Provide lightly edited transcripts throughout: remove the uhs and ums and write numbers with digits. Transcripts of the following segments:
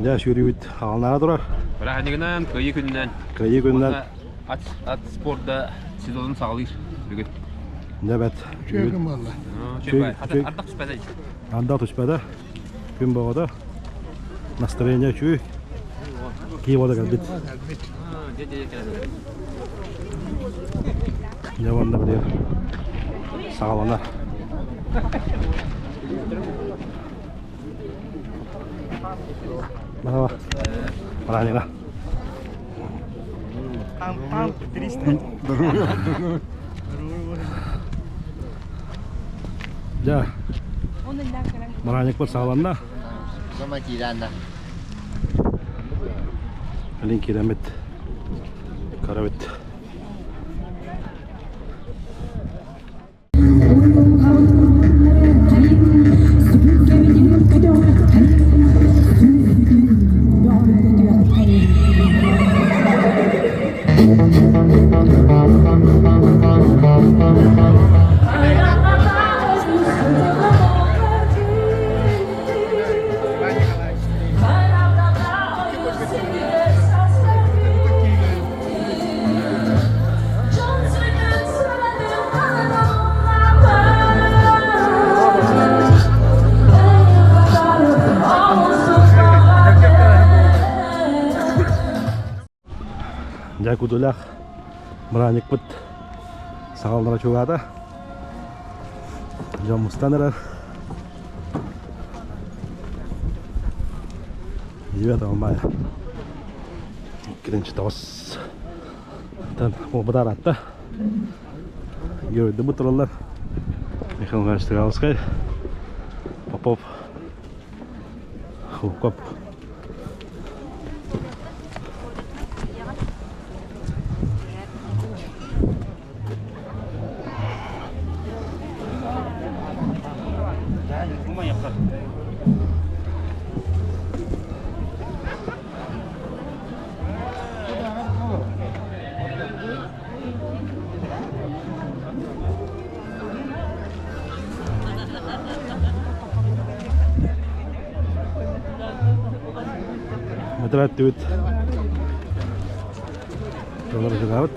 Ya şurayı alnara durar. Rahaniginan kıyı günden. Kıyı günden. At sporda sezonun sağlıyor. Bugün. Evet. Çöküm valla. Ardaq süpədə. Anda tutmadı. Gün boğada. Настроение чуй. Kiyvoda kalbit. Yavan'da biliyor. Sağlamlar. Merhaba. Merhaba. Ya. Meranyak bersağlamlar. Sama kirana. Alin kiremet. Karavet. Ya kudulah meranyak put sağlamlara çoğada. Jam mustaneler. Evet ama ya. Kirinci tavas. Tan o kadar hatta. Gördü bu turlar. Mikhail Üniversitesi Popov. Hukop. Matrat duit. Dolar juga out.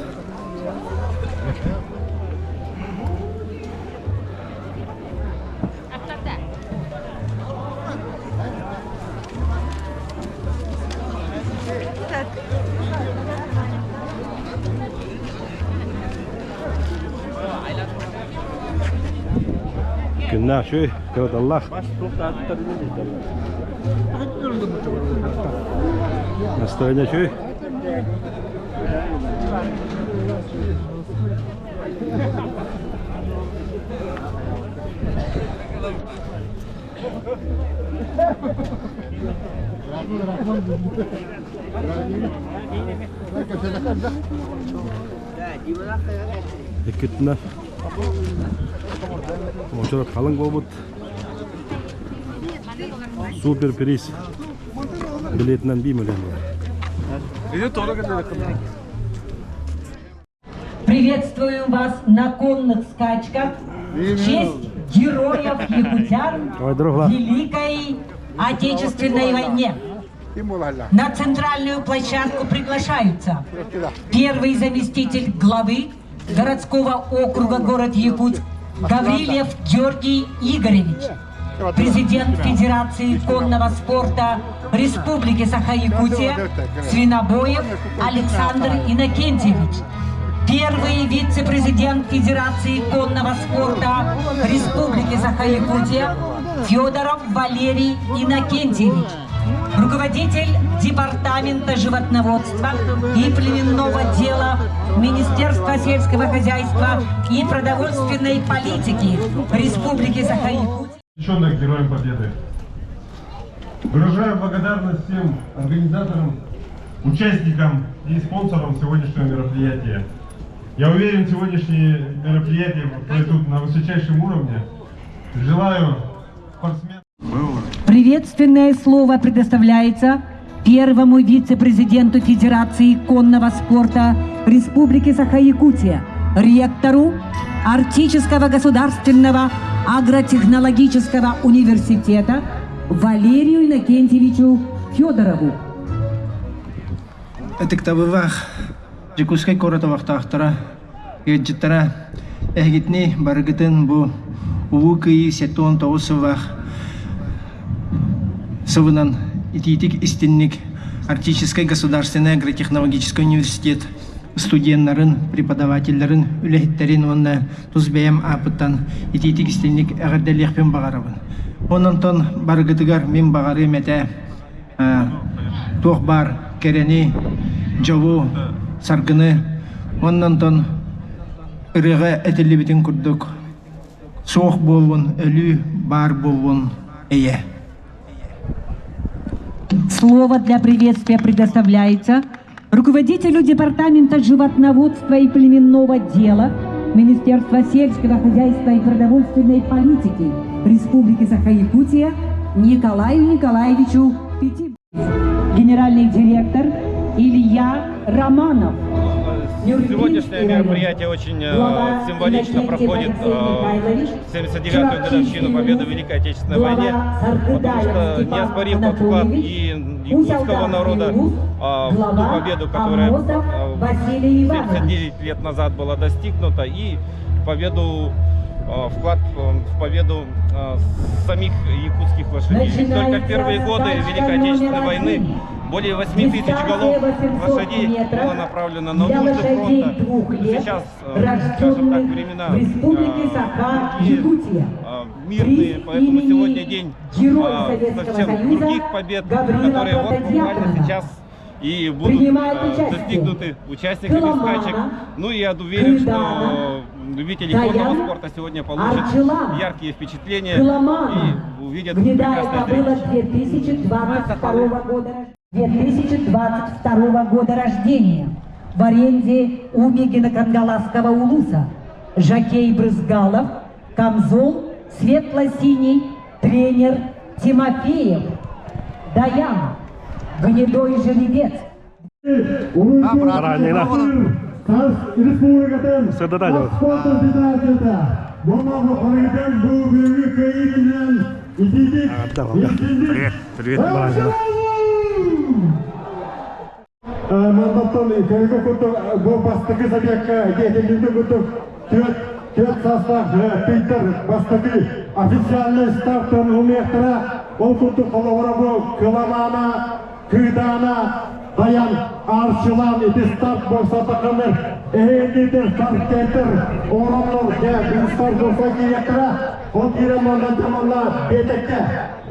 Günah şu, kırıt Allah. Настроение чуй? Ekitler. Motor kalın gobut. Super priz. Билетнан 1 миллион. Приветствую вас на конных скачках в честь героев якутян в Великой Отечественной войне. На центральную площадку приглашаются первый заместитель главы городского округа город Якутск Гаврилев Георгий Игоревич, президент Федерации конного спорта Республики Саха-Якутия Свинобоев Александр Иннокентьевич, первый вице-президент Федерации конного спорта Республики Саха-Якутия Федоров Валерий Иннокентьевич, руководитель Департамента животноводства и племенного дела Министерства сельского хозяйства и продовольственной политики Республики Саха-Якутия. Посвященных Героям Победы. Выражаю благодарность всем организаторам, участникам и спонсорам сегодняшнего мероприятия. Я уверен, сегодняшние мероприятия пройдут на высочайшем уровне. Желаю спортсменам... Приветственное слово предоставляется первому вице-президенту Федерации конного спорта Республики Саха-Якутия, ректору Арктического государственного агротехнологического университета Валерию Иннокентьевичу Федорову. Этиктабывах Жикускай коратавахтахтара Еджитара Эгитни баргытын бу Увукы сетон тоусывах Сывынан ититик истинник Арктический государственный агротехнологический университет студентларын, преподавательларын, үлехеттерин онна тузбеем апыттан ититик истинник эгерделиекпен багарабын. Ононтон баргытыгар мен багары мете тох керени, жаву, саргыны, оннантон ырыга этелебитин курдук. Соох болвун, ölü бар болвун, эйе. Слово для приветствия предоставляется руководителю Департамента животноводства и племенного дела Министерства сельского хозяйства и продовольственной политики Республики Саха-Якутия Николаю Николаевичу Пятиборцу. Генеральный директор Илья Романов. Сегодняшнее мероприятие очень символично проходит 79-ю годовщину победы в Великой Отечественной войне, потому что неоспорим вклад и якутского народа в ту победу, которая 79 лет назад была достигнута, и вклад в победу самих якутских лошадей. Только в первые годы Великой Отечественной войны более 8 тысяч голов лошадей было направлено на нужды фронта. Сейчас, скажем так, времена мирные, поэтому сегодня день совсем других побед, которые вот буквально сейчас и будут достигнуты участниками скачек. Ну и я уверен, что любители конного спорта сегодня получат яркие впечатления и увидят прекрасное зрелище. 2022 года рождения в аренде у Мегино-Кангаласского улуса. Жокей Брызгалов, камзол светло-синий, тренер Тимофеев, Даян, гнедой жеребец. Привет, Баранина. Мандаттан көлгі күтіп, бұл бастығы забекка детелінді күтіп, төт састақ пейтер бастығы официальный стартын умектіра, ол күтіп қолауыра бұл кыламана, күйдана, даян аршылан еті старт болса тақымыр, әйелдер старт кәйтір, орамнор старт болса кейектіра, ол кейрен мандан тамамла бетекке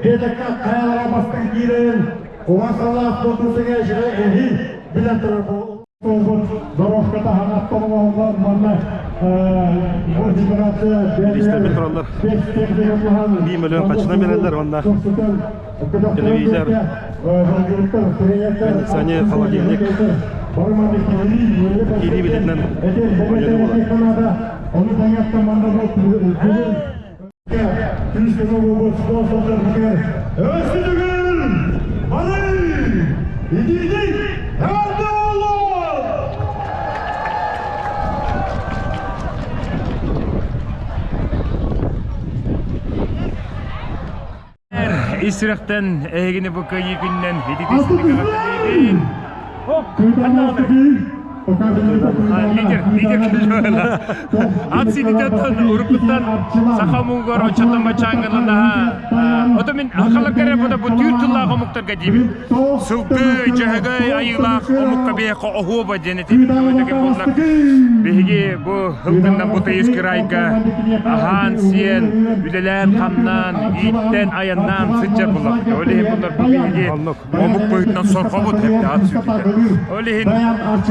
қайалара бастығы кейрен, Увасаллах болтусыға жыры әйі білен тұрар бұл дорожката ханаттың оғылар манна бұл федерация 1 миллион қачына берелер онда телевизор, кондиционер, холодильник кири билетінен ойыны болады. Оны таңаттан манда бұл Күріскені бұл спонсордар бұкер өсілігін Алай! İdildik! Nerede olur? İsraqtan əgini bu kayıqından hididisini qatılıyın. Лидер келді. Ат сидетен урпуттан сахамунгор очотон бачаңгылына. Отомен ақылы керек бұда бұл түйіртіллағы мұқтарға деймін. Сылты, жағы, айылақ, омыққа бейқі оғуба денетіп өйдегі болдақ. Беге бұл ғылтындан бұта ескі райға ахан сен, үлелән қамнан, иттен, аяннан сыджар болақ. Олейін бұлар бұл беге омық бойытынан сорға бұд әпті ат сүйтеді. Олейін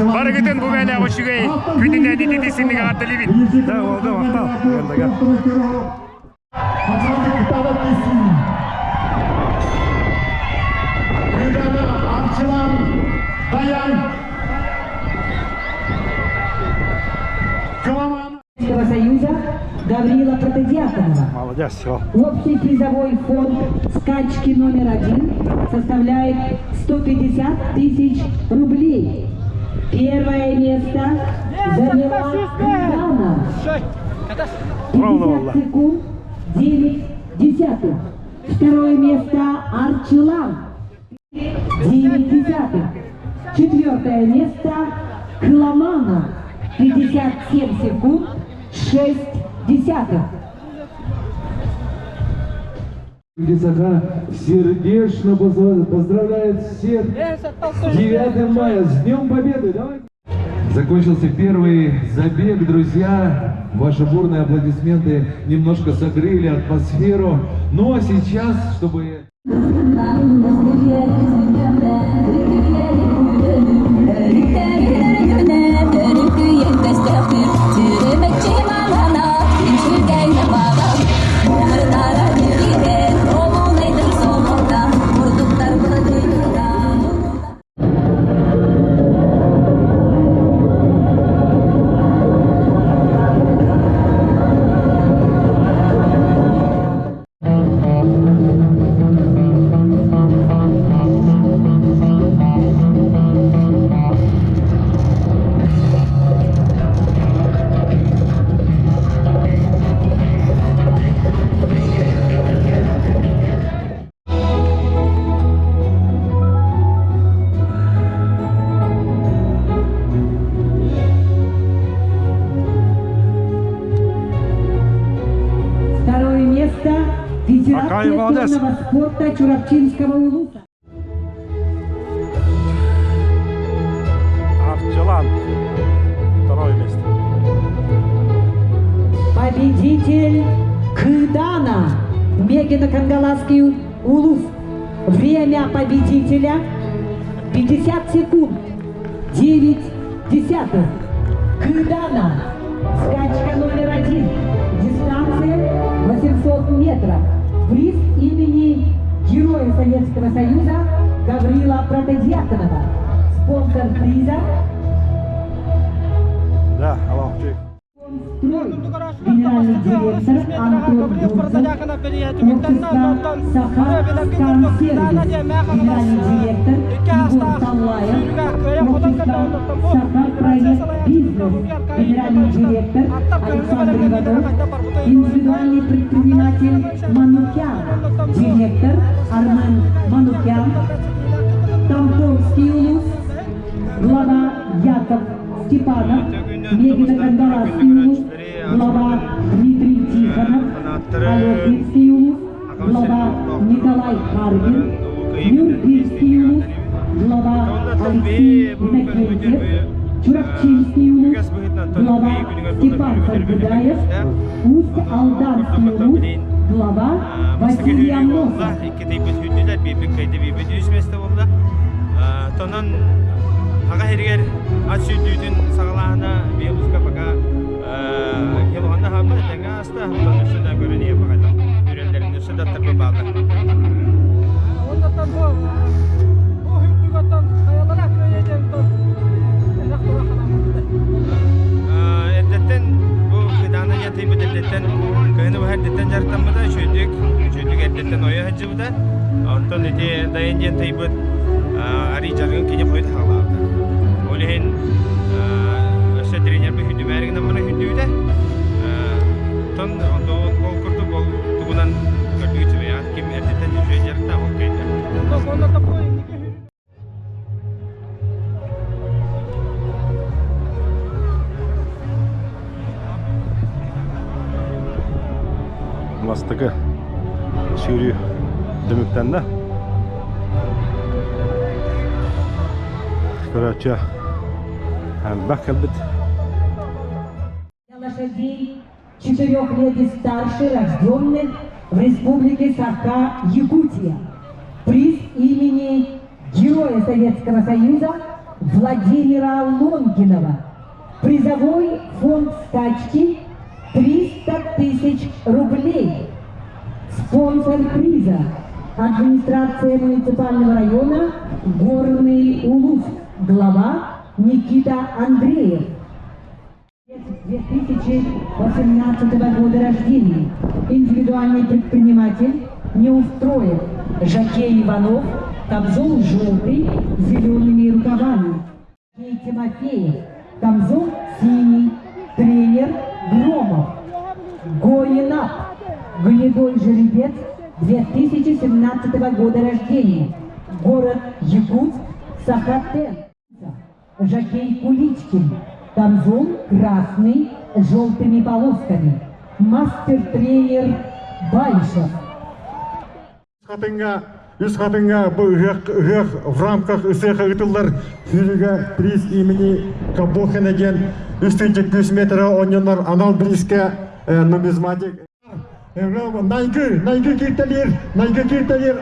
барығы bu bana hoşuyor. Gününe didisini atılıydı. Da oldu vakta. Gel. Союза Гаврила Протодиаконова. Молодец, все. Общий призовой фонд скачки номер 1 составляет 150 тысяч рублей. Первое место заняла Дана. 50 секунд 9 десятых. Второе место Арчилан. 9/10. Четвертое место Коломана 57 секунд 6/10. Лисака сердечно поздравляет всех с 9 мая, с Днем Победы! Давайте. Закончился первый забег, друзья. Ваши бурные аплодисменты немножко согрели атмосферу. Ну а сейчас, чтобы... Акай, молодец. конного спорта Чурапчинского улуса. Артжелан. Второе место. Победитель Кыдана, Мегино-Кангаласский улус. Время победителя 50 секунд 9/10. Кыдана, скачка номер 1, дистанция 800 метров. Приз имени Героя Советского Союза Гаврила Протодьяконова. Спонсор приза Да, алло, чек. генеральный директор Антон Бурцев, общество Саха-Скан-Сервис, генеральный директор Егор Талаев, общество Саха-Проект Бизнес, генеральный директор Александр Иванов, индивидуальный предприниматель Манукян, директор Армен Манукян, Тамтомский улус, глава Яков Степанов, Мегино-Кангаласский улус, глава Дмитрий Тихонов, Алёпинский улус, глава Николай Харгин, Юрпинский улус, глава Алексей Иннокентьев, Чурапчинский улус, глава Степан Саргудаев, Усть-Алданский улус, глава Василий Амносов. Агахиргер ачүдүдүн сагалаана биелуска бага хелуанна хамна жаңа аста хамдан үсүнө көрүнүе багада үрелдерин үсүндө тарбы баалар. Ондаттан бу хүндүгөттөн каялара көйөдөн эддеттен бу кыдана ятый бедеттен кыны бахардеттен жартамда шөйдүк эддеттен оя хаджыбда онтон эти дайынжен тайбыт ари жаргын кине койду хала. Олehen öse treniyor bir hündü mergin amına hündü de ton ondo gol kurdu gol tugunan gördüğü gibi ya kim erteten düşüyor jarta okeydi. Onda da bu Mastaka sürü dümükten de. Короче, бахалбит. Лошадей 4 лет и старше, рожденных в Республике Саха-Якутия. Приз имени Героя Советского Союза Владимира Лонгинова. Призовой фонд скачки 300 тысяч рублей. Спонсор приза администрация муниципального района Горный Улус. Глава Никита Андреев. 2018 года рождения. Индивидуальный предприниматель Неустроев. Жакей Иванов. Камзол желтый с зелеными рукавами. Жакей Тимофеев. Камзол синий. Тренер Громов. Гоинап. Гнедой жеребец 2017 года рождения. город Якутск, Сахатен. Жокей Куличкин, камзол красный с желтыми полосками. Мастер-тренер Байшев. Үз хатынга в рамках ысыха ытыллар фюрига приз имени Кабохенеген үстін 200 метр оньонлар анал близко нумизматик. Найгы киртелер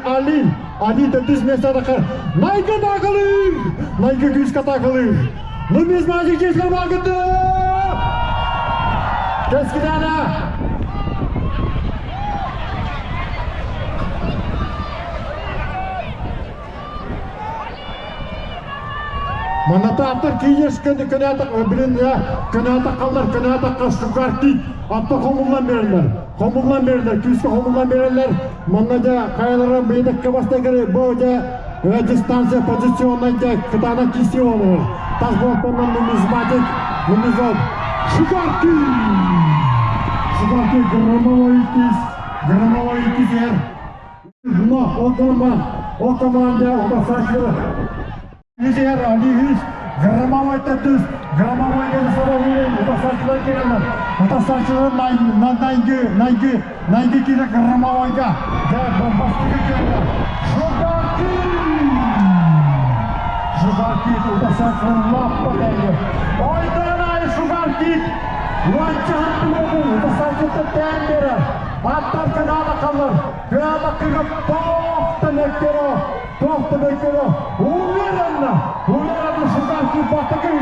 Али 400 метр Найгы тағылыр, Найгы күзка тағылыр. Нумизматик жесілер бағынды! Кескідана! Манататыр кейеш көнәтік қалдар, көнәтік шугарки атты қомылдан берілер, күзгі қомылдан берілер. Маннада қайлары бейдікке бастайгері бұл дистанция позиционнан кытана киси олыр. Тас болтаннан нумизматик, шугарки громовой киз о команда отасашылы. Низер Алиевич, громовой татус, громовой генсовый, отасашылар келелер. Отасашылар найгы келе громовойга. Бомбастығы келелер. Шугарки, отасашылар лаппа дәйді. Ойданай Шугарки, уанчаханты болу, отасашылар тән бері. Аттар кыналы қалыр, кыналы қығып тоқты меккері. Уверенно Шугарки бастығы.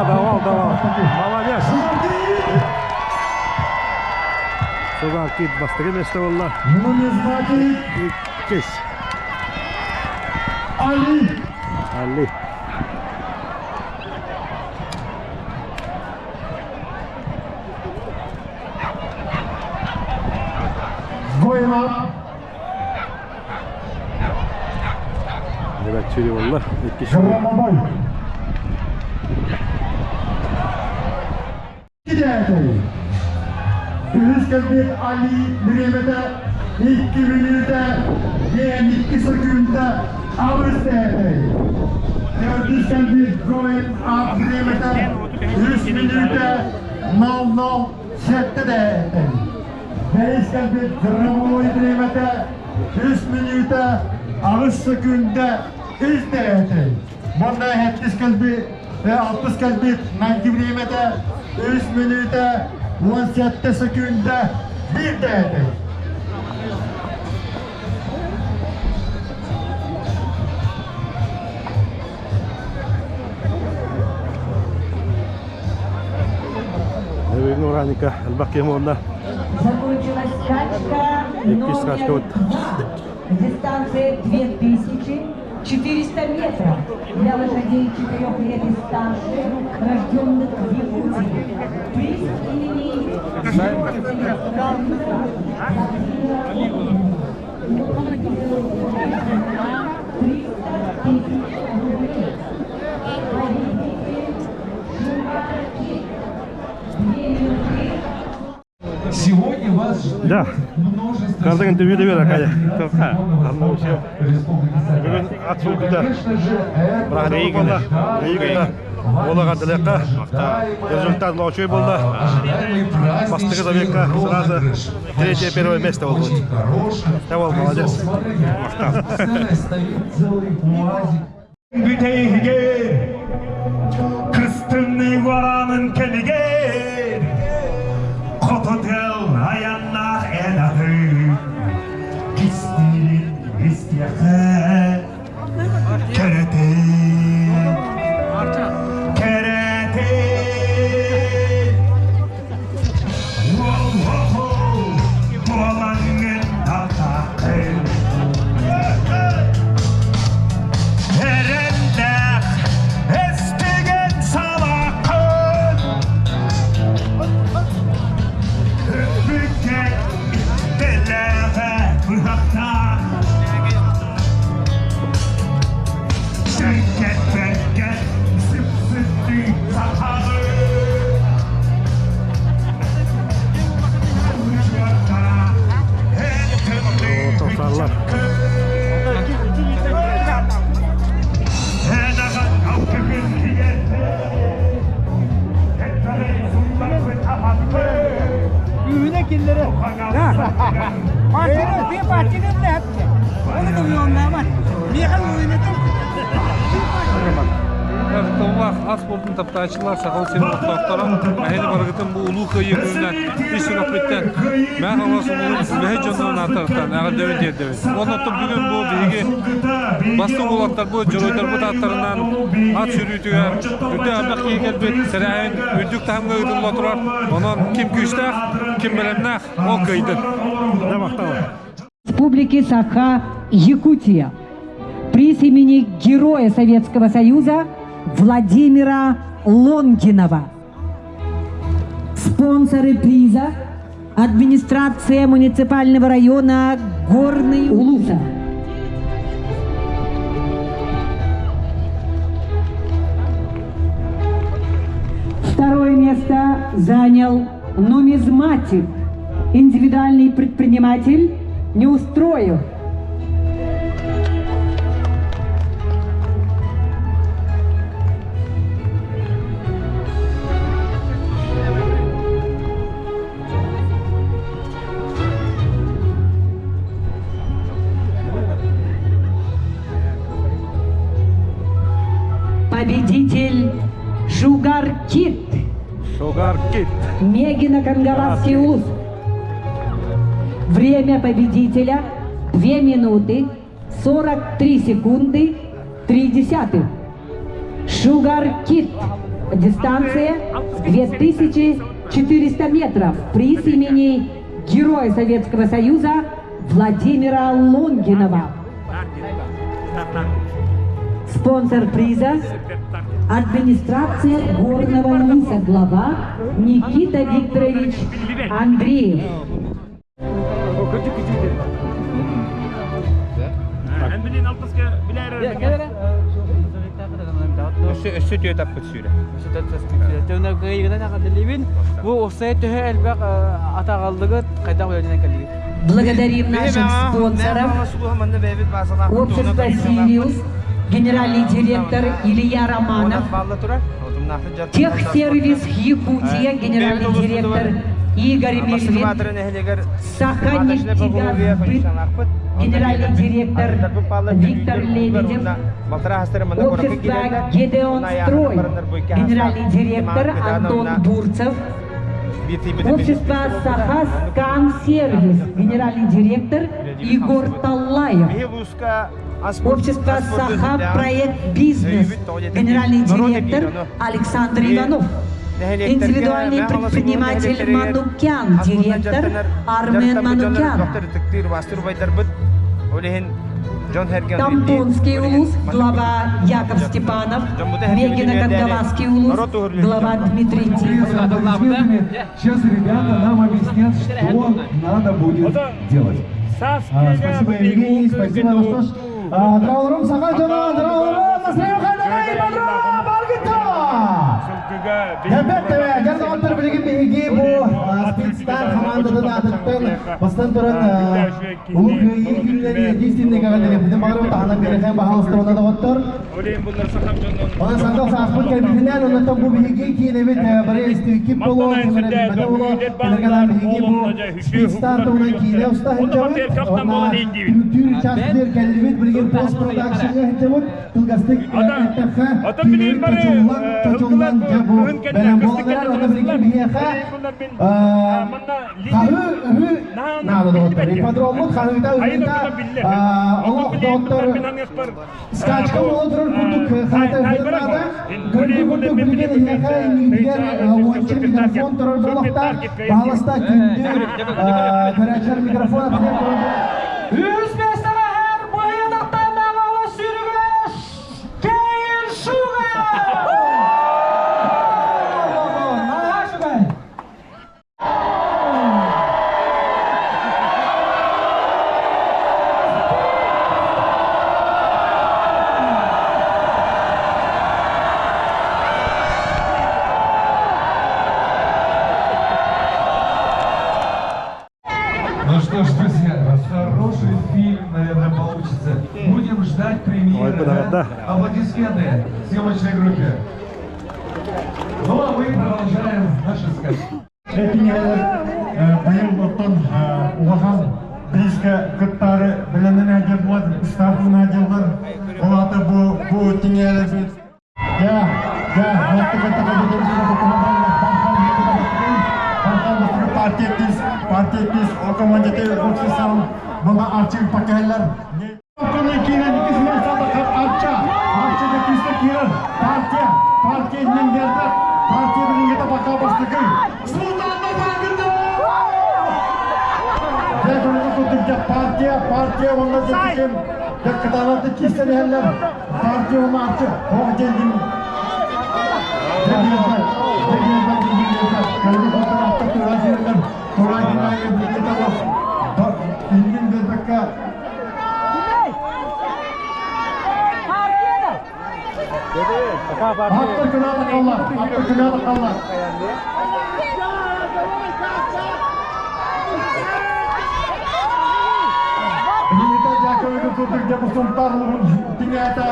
Давал. Молодец. Шугарки бастығы место олла. Нумизматик Кес. Али. Goyma. Evet çürü valla. İki şunu. Gramabay. Gideydi. Üsküdar Ali Müremete 2 minüte ve 2 sekünde avızdı. Üsküdar Goyma Ali Müremete 3 minüte 00 sette. Üsküdar Gramabay Müremete 3 minüte 60 sekünde izledi. Bunda 70 kalbi ve 60 kalbi 90 milimetre 3 minüte 17 sekünde bir dedi. Evet Nuranика, الباقي مولنا. Закончилась скачка скачка вот. Дистанция 2400 метров для лошадей 4 лет и старше, рожденных в Якутии. Приз имени Сегодня вас ждет Да. множество Каждый интервью дает, Акадя. Республики Бүгін атшылқыда Брахадей болды. Олаға ділеққа результат лаучой болды. Бастығы забекқа сразу 3-1 место болды. Тавал, молодец. Büteyge Kıstımni varanın kelige Kototel ayanlar enadı Kistilin istiyakı Kerete Bulanın tatakı vekilleri. Partinin bir partinin ne yapacak? Onu da bir ondan Mihal oynadım. Allah asportun taptaçılar sakal senin ortaklara ahine baragıtın bu ulu kıyı gününden iş rahmetten ben Allah'ın bunu mehe canından atartan ağır devlet devlet. Ondan bugün bu bilgi bastın olatlar bu joroylar bu tatlarından at sürütüyor. Öte abak gelbet serayın üdük tamga uydulla turar. Onun kim güçte kim bilemnah o kıydı. Республики Саха-Якутия. Приз имени Героя Советского Союза Владимира Лонгинова. Спонсоры приза – администрация муниципального района Горный Улуса. Второе место занял нумизматик, индивидуальный предприниматель Неустроев. Победитель Шугар Кит. Шугар Кит. Мегино-Кангаравский улус. Время победителя 2 минуты 43 секунды 3 десятых. Шугар Кит. Дистанция 2400 метров. Приз имени Героя Советского Союза Владимира Лонгинова. Спонсор приза – администрация Горного Улуса, глава Никита Викторович Андреев. Өссө түйе тапқы түсірі. Благодарим наших спонсоров. Общество «Сириус», генеральный директор Илья Романов, Техсервис Якутия, генеральный директор Игорь Мельвин, Саханнефтегазбыт, генеральный директор Виктор Лебедев, общество Гедеон Строй, генеральный директор Антон Бурцев, общество Сахаскан Сервис, генеральный директор Егор Таллаев, общество Саха Проект Бизнес, генеральный директор Александр Иванов, индивидуальный предприниматель Манукян, директор Армен Манукян, Тамбонский улус, глава Яков Степанов, Мегино-Кангаласский улус, глава Дмитрий Тихонов. Сейчас ребята нам объяснят, что надо будет делать. Спасибо, Евгений, спасибо. Ну что ж, Драурум Сахаджана, Драурум, Насрем Хайдадай, Бадрам, Баргита! Дәбәт тәбә, гәзі аттыр білеген бейге бұл спецтар командадан атыттың бастан тұрын ұлық ел күнлері дейстіндегі ғалдері біздің бағырым тағанап берекен бағалыстыруда да оттыр. Ona sandal sasput kelbitinden ondan bu bihigi ki evet bare istikip bolu mata bolu kelergalan bihigi bu speedstar to'g'ri kiydi usta hajjavut ona tür chastdir kelbit birgin post productionga hajjavut tilgastik ettaqqa Otomobil bare cho'chonlan jabu bilan bolalar ona birgin bihiga qahu nada doktor padromut qahuda uyda Allah doktor skachka bo'lib kurduk xatarlarda kurduk bilgan yaqa indigar o'nchi mikrofon turur bo'lmoqda balasta kundir qarashar mikrofon atib O'zbekistonga har bo'yinaqdan navalo sürgüş keyin shuga Ну что ж, друзья, хороший фильм, наверное, получится. Будем ждать премьеры. Аплодисменты съемочной группе. Ну а мы продолжаем наши сказки. Оннотон улахан Бриске кыттары білінен әдерлер, стартын әдерлер. Олаты бұл теңелі біз. Partiyetiz, o komandete oksisan, bana arçı pakaylar. Konuyu kiren ikisini sadık arçıda kiste kiren. Partiyenin derdi, partiye bilingete baka bastıkı. Sultan'da farkında! Konuda tuttukça partiye onunla zeytikim. Kıtanatı kiste derler, partiye onu arçı. O geldim. Kalbi fotoğrafta turacılar. Turacılar birlikte bak. İlgin bir dakika. Hatta kınada kallar. Birlikte Jako'yu tuttukça bu sontarlı dünyada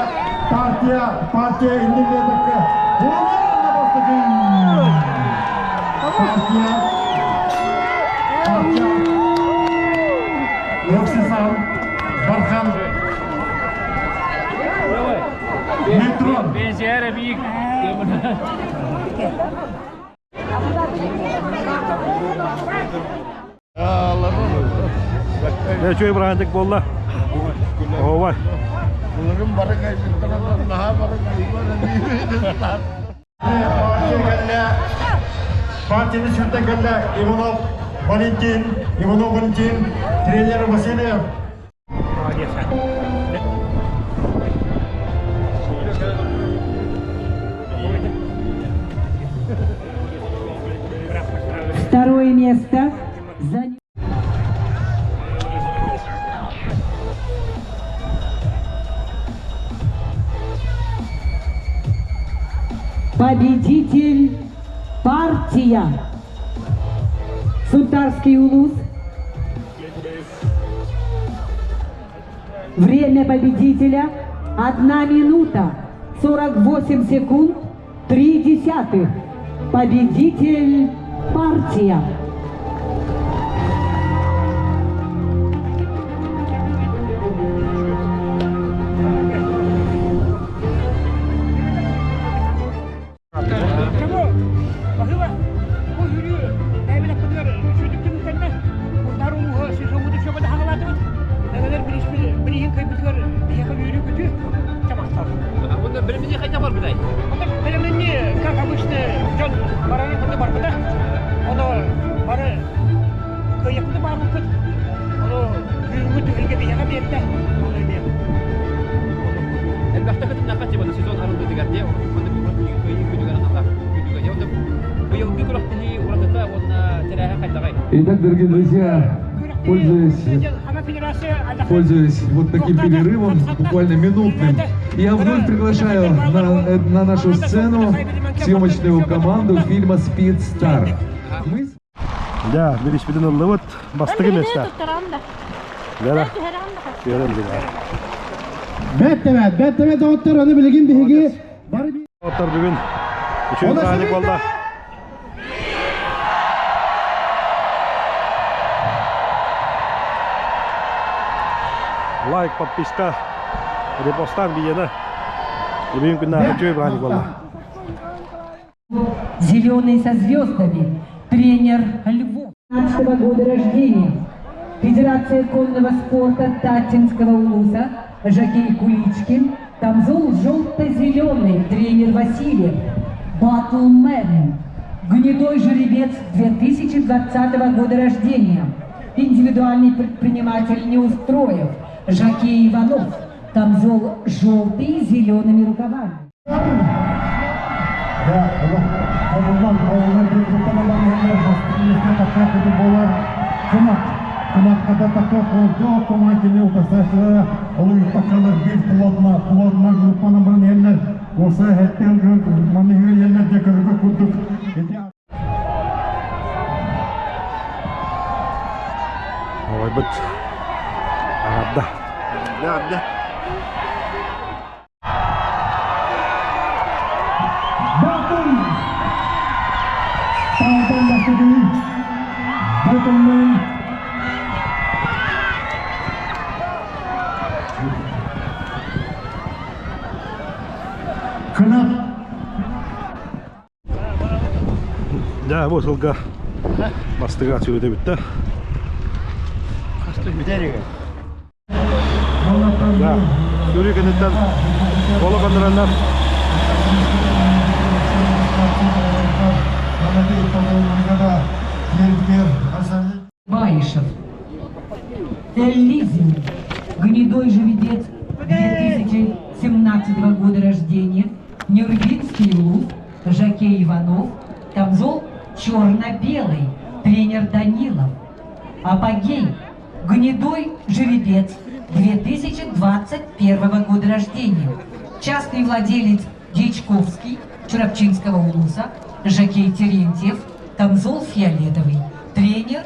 partiye ilgin bir dakika. Partiya Yoksisan Barkan Metron Benziara büyük. Ne çöy bırakacak bolla. Ovay. Bunların barı kaybettiğinden daha barı kaybettiğinden. Partinin şurada geldi Ivanov Valentin, trener Vasilyev. Второе место занял победитель партия Сунтарский улус. Время победителя 1 минута 48 секунд 0,3. Победитель партия. Итак, дорогие друзья, пользуясь вот таким перерывом, буквально минутным, я вновь приглашаю на нашу сцену съемочную команду фильма «Speed Star». Да, берись bir oldu вот bastık emesler. Lara. Görelim ya. Bette ottar onu bilgin bihigi. Ottar bugün. Üçüncü kranik oldu. Лайк, подписка, репостан бияны. Любим күннәр чөй браник болла. Зеленый со звездами. Тренер Львов. 15 года рождения. Федерация конного спорта Татинского улуса. Жокей Куличкин. Камзол желто-зеленый. Тренер Васильев. Батлмен. Гнедой жеребец 2020 года рождения. Индивидуальный предприниматель Неустроев. Жокей Иванов. Камзол желтый с зелеными рукавами. Кунаккада такой холдо, командины укасашы, олы пакалар бир плотна группаны бұрын елдер, осы әттен манығыр елдер декөргі күрдік. Ой, бұт. Арабда. Арабда. Batman başladı. Batman bu sılga bastığa çürüdü bitti. Ya, yürü kendinden kolu kandıranlar. Баишев, Эльлизин, гнедой жеребец 2017 года рождения, Нюргинский Улус, Жокей Иванов, камзол черно-белый, тренер Данилов. Апогей, гнедой жеребец 2021 года рождения, частный владелец Дьячковский, Чурапчинского Улуса, Жокей Терентьев, камзол фиолетовый, тренер.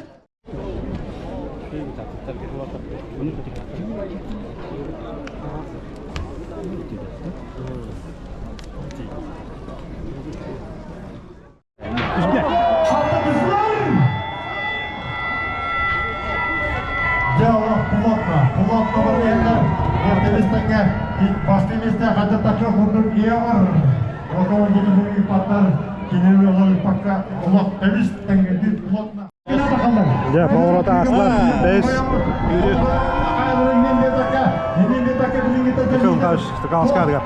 Плотно вариант. Ертелистенге бастимисте хатта такой хурдук иявар. Около дегенде паттар кинеме олар пакка улак телистенге дит плотно. Ya, поворот asla 5 yürü. Kıl taş, tıkal çıkardı.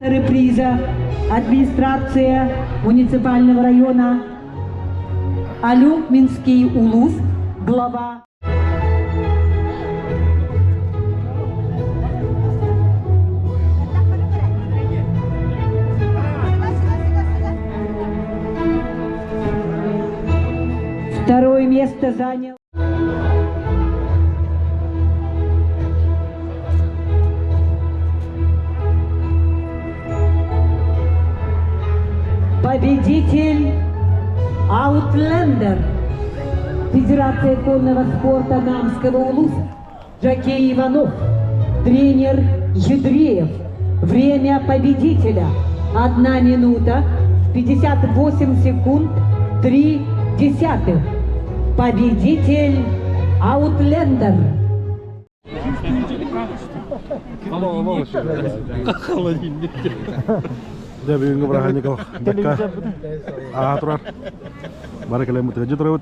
Реприза, администрация муниципального района, Алюминский Улус, глава. Второе место занял победитель Аутлендер, Федерация конного спорта Намского Улуса, Жокей Иванов, тренер Едреев. Время победителя 1 минута 58 секунд 3 десятых. Победитель Аутлендер. Dia bingung berahannya kau dekat aturan barang kalian muter aja terus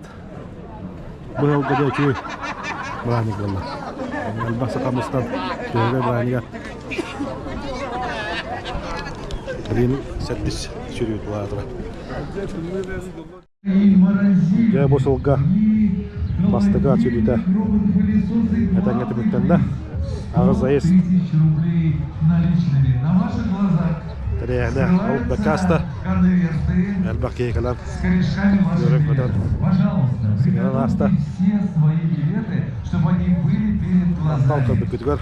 bahwa kerja cuy berani kalau bahasa kamu start juga berani kan hari ini setis cuy itu aturan ya bos olga pas tegak cuy kita katanya temukan dah harus ais tadi ada Bekasta, Elbaki kalan, Yurek kalan, Singalan asta, Antal kabut juga.